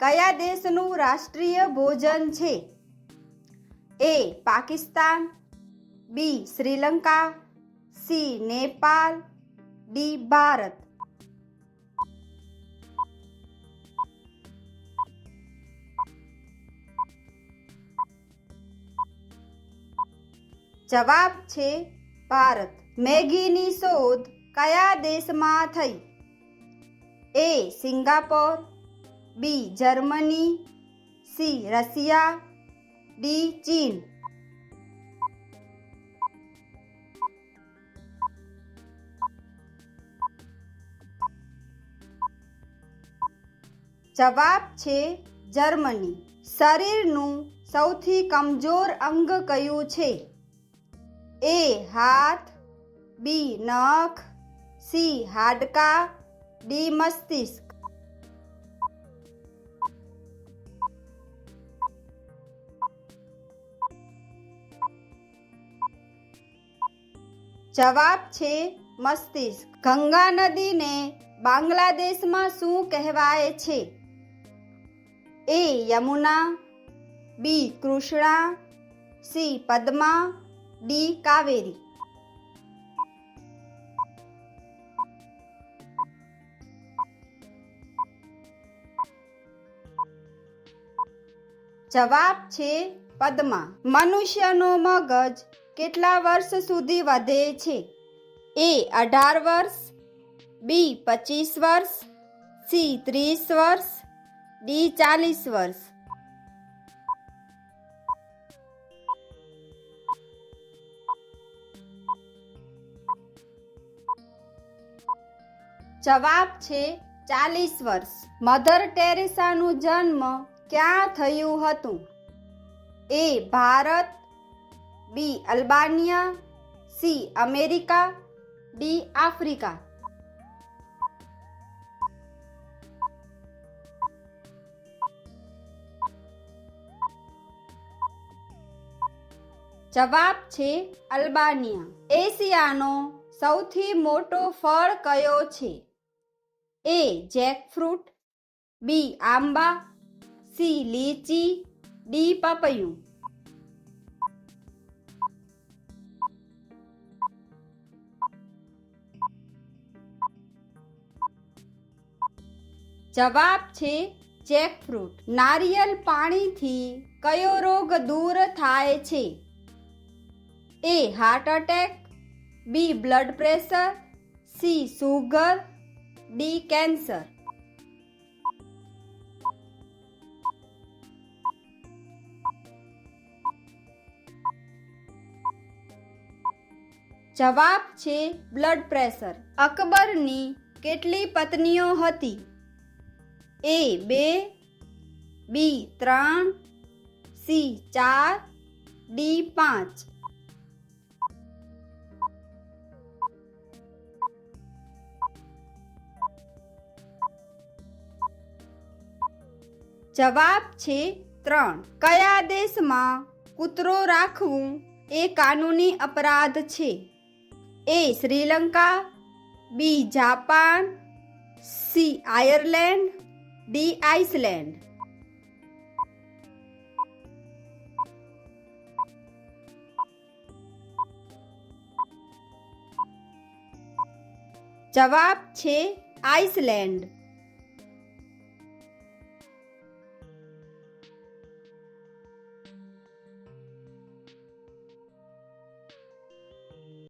કયા દેશનું રાષ્ટ્રીય ભોજન છે? A. Pakistan, B. Sri Lanka, C. Nepal, D. Bharat. જવાબ છે ભારત. મેગીની શોધ કયા દેશમાં થઈ? A. Singapore, B. Germany, C. Russia, D. ચીન. જવાબ છે જર્મની. શરીરનું સૌથી કમજોર અંગ કયું છે? એ. હાથ, બી. નખ, સી. હાડકાં, ડી. મસ્તિષ્ક. જવાબ છે મસ્તિષ્ક. ગંગા નદીને બાંગ્લાદેશમાં શું કહેવાય છે? એ. યમુના, બી. કૃષ્ણા, સી. પદ્મા, ડી. કાવેરી. જવાબ છે પદ્મા. મનુષ્યનો મગજ કેટલા વર્ષ સુધી વધે છે? એ. 18 વર્ષ, બી. 25 વર્ષ, સી. 30 વર્ષ, ડી. 40 વર્ષ. જવાબ છે 40 વર્ષ. મધર ટેરેસાનું જન્મ ક્યાં થયું હતું? એ. ભારત, બી. અલ્બાનિયા, સી. America, D. આફ્રિકા. જવાબ છે અલ્બાનિયા. એશિયાનો સૌથી મોટો ફળ કયો છે? એ. જેકફ્રૂટ, બી. આંબા, સી. લીચી, ડી. પપૈયું. જવાબ છે જેકફ્રૂટ. નારિયેળ પાણીથી કયો રોગ દૂર થાય છે? A. Heart attack, B. Blood pressure, C. Sugar, D. Cancer. જવાબ છે બ્લડ પ્રેશર. અકબરની કેટલી પત્નીઓ હતી? એ. 2, બી. 3, સી. 4, ડી. 5. જવાબ છે 3. કયા દેશમાં કૂતરો રાખવું એ કાનૂની અપરાધ છે? A. Sri Lanka, B. Japan, C. Ireland, D. Iceland. જવાબ છે આઇસલેન્ડ.